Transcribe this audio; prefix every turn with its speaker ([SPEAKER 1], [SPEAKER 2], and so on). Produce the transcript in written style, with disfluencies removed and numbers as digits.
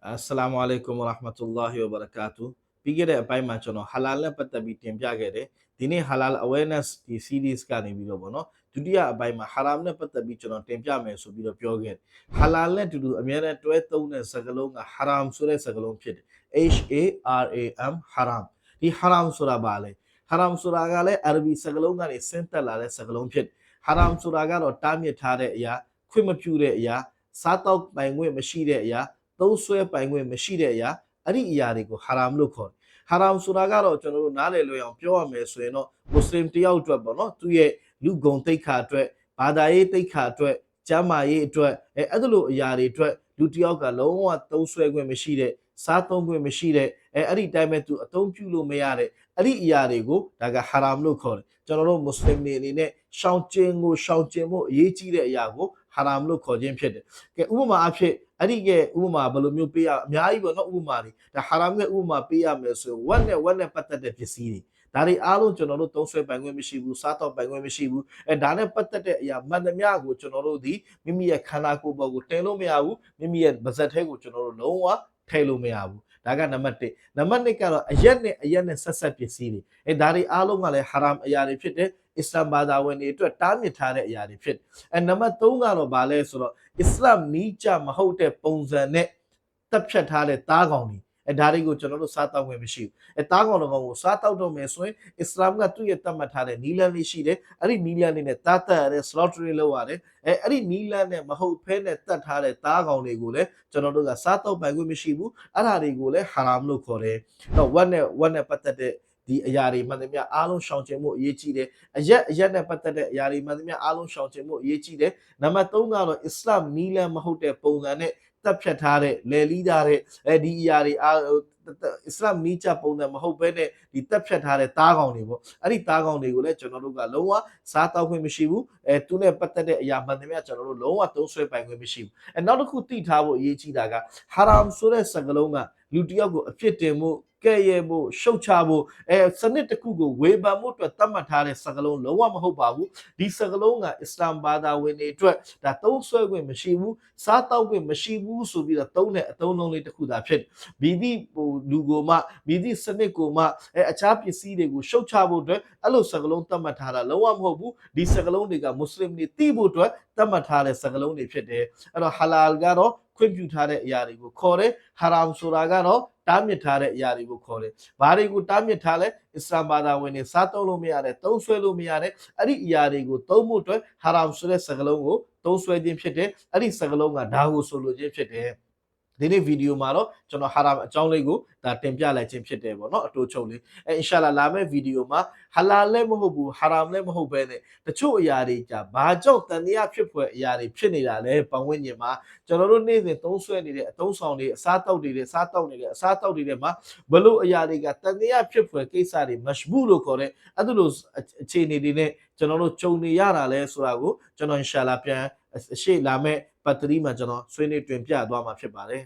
[SPEAKER 1] Assalamu alaikum wa rahmatullahi wa barakatuh. ပြီးခဲ့တဲ့အပိုင်းမှာကျွန်တော် halal နဲ့ပတ်သက်ပြီးတင်ပြခဲ့တယ်။ဒီနေ့ halal awareness ဒီ series ကနေပြီးတော့ဗောနော်။ဒုတိယအပိုင်းမှာ haram နဲ့ပတ်သက်ပြီးကျွန်တော်တင်ပြမယ်ဆိုပြီးတော့ပြောခဲ့တယ်။ halal နဲ့တူတူအများနဲ့တွဲသုံးတဲ့စကားလုံးက haram ဆိုတဲ့စကားလုံးဖြစ်တယ်။ HARAM haram ဒီ haram ဆိုတာဘာလဲ။ haram ဆိုတာကလည်း Arabic စကားလုံးကနေဆင်းသက်လာတဲ့စကားလုံးဖြစ်တယ်။ haram ဆိုတာကတော့တားမြစ်ထားတဲ့အရာခွင့်မပြုတဲ့အရာစားတောက်ပိုင်ခွင့်မရှိတဲ့အရာသုံးဆွဲပိုင်ခွင့်မရှိတဲ့အရာအဲ့ဒီအရာတွေကို haram လို့ခေါ်တယ်။ haram ဆိုတာကတော့ကျွန်တော်တို့နားလည်လွယ်အောင်ပြောရမယ်ဆိုရင်တော့မွတ်စလင်တယောက်အတွက်ပေါ့နော်သူ့ရဲ့လူဂုဏ်သိက္ခာအတွက်ဘာသာရေးသိက္ခာအတွက်ကျမ်းမာရေးအတွက်အဲ့ဒါလိုအရာတွေအတွက်လူတယောက်ကလုံးဝသုံးဆွဲခွင့်မရှိတဲ့စားသုံးခွင့်မရှိတဲ့အဲ့ဒီတိုင်းပဲသူအသုံးပြုလို့မရတဲ့အဲ့ဒီအရာတွေကိုဒါက haram လို့ခေါ်တယ်ကျွန်တော်တို့မွတ်စလင်တွေအနေနဲ့ရှောင်ကျဉ်ဖို့အရေးကြီးတဲ့အရာကို haram လို့ခေါ်ခြင်းဖြစ်တယ်။ကဲဥပမာအဖြစ်အဲ့ဒီကဥပမာဘယ်လိုမျိုးပေးရအများကြီးပေါ့နော်ဥပမာတွေဒါ haram ရဲ့ဥပမာပေးရမယ်ဆိုဝက်နဲ့ပတ်သက်တဲ့ပစ္စည်းတွေဒါတွေအားလုံးကျွန်တော်တို့သုံးဆွဲပိုင်ခွင့်မရှိဘူးစားတော့ပိုင်ခွင့်မရှိဘူးဒါနဲ့ပတ်သက်တဲ့အရာမှန်သမျှကိုကျွန်တော်တို့ဒီမိမိရဲ့ခန္ဓာကိုယ်ပေါ်ကိုတင်လို့မရဘူးမိမိရဲ့ပါးစပ်ထဲကိုကျွန်တော်တို့လုံးဝထည့်လို့မရဘူးဒါကနံပါတ်1နံပါတ်2ကတော့အရက်နဲ့ဆက်ဆက်ပစ္စည်းတွေဒါတွေအားလုံးကလည်း haram အရာတွေဖြစ်တယ်အစ္စလာမ်ဘာသာဝင်တွေအတွက်တားမြစ်ထားတဲ့အရာတွေဖြစ်နံပါတ်3ကတော့ဗာလဲဆိုတော့အစ္စလာမ်နီးကျမဟုတ်တဲ့ပုံစံနဲ့တပ်ဖြတ်ထားတဲ့သားကောင်တွေဒါတွေကိုကျွန်တော်တို့စားတောက်ခွင့်မရှိဘူးသားကောင်တော်ကောင်ကိုစားတောက်တော့မယ်ဆိုရင်အစ္စလာမ်ကသူ့ရဲ့တတ်မှတ်ထားတဲ့နီလန်းလေးရှိတယ်အဲ့ဒီနီလန်းလေးနဲ့တားတက်ရတဲ့ slaughtering လုပ်ရတယ်အဲ့ဒီနီလန်းနဲ့မဟုတ်ဖဲနဲ့တတ်ထားတဲ့သားကောင်တွေကိုလည်းကျွန်တော်တို့ကစားတောက်ပိုင်ခွင့်မရှိဘူးအဲ့ဒါတွေကိုလည်း haram လို့ခေါ်တယ်တော့ဝက်နဲ့ပတ်သက်တဲ့ဒီအရာတွေမှန်သမျှအားလုံးရှောင်ကျဉ်မှုအရေးကြီးတယ်အရက်နဲ့ပတ်သက်တဲ့အရာတွေမှန်သမျှအားလုံးရှောင်ကျဉ်မှုအရေးကြီးတယ်နံပါတ်3ကတော့အစ္စလာမ်နီလန်းမဟုတ်တဲ့ပုံစံနဲ့တပ်ဖြတ်ထားတဲ့လယ်လီးထားတဲ့ဒီအရာတွေအစ္စလာမ်နီးကျပုံစံမဟုတ်ဘဲနဲ့ဒီတပ်ဖြတ်ထားတဲ့သားကောင်တွေပေါ့အဲ့ဒီသားကောင်တွေကိုလည်းကျွန်တော်တို့ကလုံးဝစားတောက်ခွင့်မရှိဘူးသူနဲ့ပတ်သက်တဲ့အရာမှန်သမျှကျွန်တော်တို့လုံးဝသုံးဆွဲပိုင်ခွင့်မရှိဘူးနောက်တစ်ခုသိထားဖို့အရေးကြီးတာက haram ဆိုတဲ့စကားလုံးကလူတစ်ယောက်ကိုအဖြစ်တင်မှုကဲ့ရဲ့ဖို့ရှုတ်ချဖို့စနစ်တစ်ခုကိုဝေဖန်မှုအတွက်သတ်မှတ်ထားတဲ့စကားလုံးလုံးဝမဟုတ်ပါဘူးဒီစကားလုံးကအစ္စလာမ်ဘာသာဝင်တွေအတွက်ဒါသုံးဆွဲခွင့်မရှိဘူးစားတောက်ခွင့်မရှိဘူးဆိုပြီးတော့သုံးတဲ့အသုံးလုံးလေးတစ်ခုသာဖြစ်ဘီဒီလူကိုမှဘီဒီစနစ်ကိုမှအခြားပစ္စည်းတွေကိုရှုတ်ချဖို့အတွက်အဲ့လိုစကားလုံးသတ်မှတ်ထားတာလုံးဝမဟုတ်ဘူးဒီစကားလုံးတွေကမွတ်စလင်တွေသိဖို့အတွက်သတ်မှတ်ထားတဲ့စကားလုံးတွေဖြစ်တယ်အဲ့တော့ halal ကတော့ခွင့်ပြုထားတဲ့အရာတွေကိုခေါ်တယ် haram ဆိုတာကတော့တားမြစ်ထားတဲ့အရာတွေကိုခေါ်တယ်။ဘာတွေကိုတားမြစ်ထားလဲအစ္စလာမ်ဘာသာဝင်တွေစားသုံးလို့မရတဲ့သုံးဆွဲလို့မရတဲ့အဲ့ဒီအရာတွေကိုသုံးဖို့အတွက် haram ဆိုတဲ့စကားလုံးကိုသုံးဆွဲခြင်းဖြစ်တယ်။အဲ့ဒီစကားလုံးကဒါကိုဆိုလိုခြင်းဖြစ်တယ်။ဒီနေ့ဗီဒီယိုမှာတော့ကျွန်တော် haram အကြောင်းလေးကိုဒါတင်ပြလိုက်ခြင်းဖြစ်တယ်ပေါ့နော်အတူချုပ်လေးအင်ရှာလာလာမယ့်ဗီဒီယိုမှာ halal လည်းမဟုတ်ဘူး haram လည်းမဟုတ်ဘဲနဲ့တချို့အရာတွေကြာဘာကြောင့်တန်တရားဖြစ်ဖွယ်အရာတွေဖြစ်နေတာလဲပတ်ဝန်းကျင်မှာကျွန်တော်တို့နေ့စဉ်သုံးဆွဲနေတဲ့အသုံးဆောင်တွေအစားတောက်တွေအစားတောက်တွေမှာဘလို့အရာတွေကတန်တရားဖြစ်ဖွယ်ကိစ္စတွေ mashbu လို့ခေါ်တဲ့အဲ့လိုအခြေအနေတွေနဲ့ကျွန်တော်တို့ကြုံနေရတာလဲဆိုတာကိုကျွန်တော်အင်ရှာလာပြန်ရှေ့လာမယ့်ပတ်တရီမှာကျွန်တော်ဆွေးနွေးတွင်ပြသွားမှာဖြစ်ပါတယ်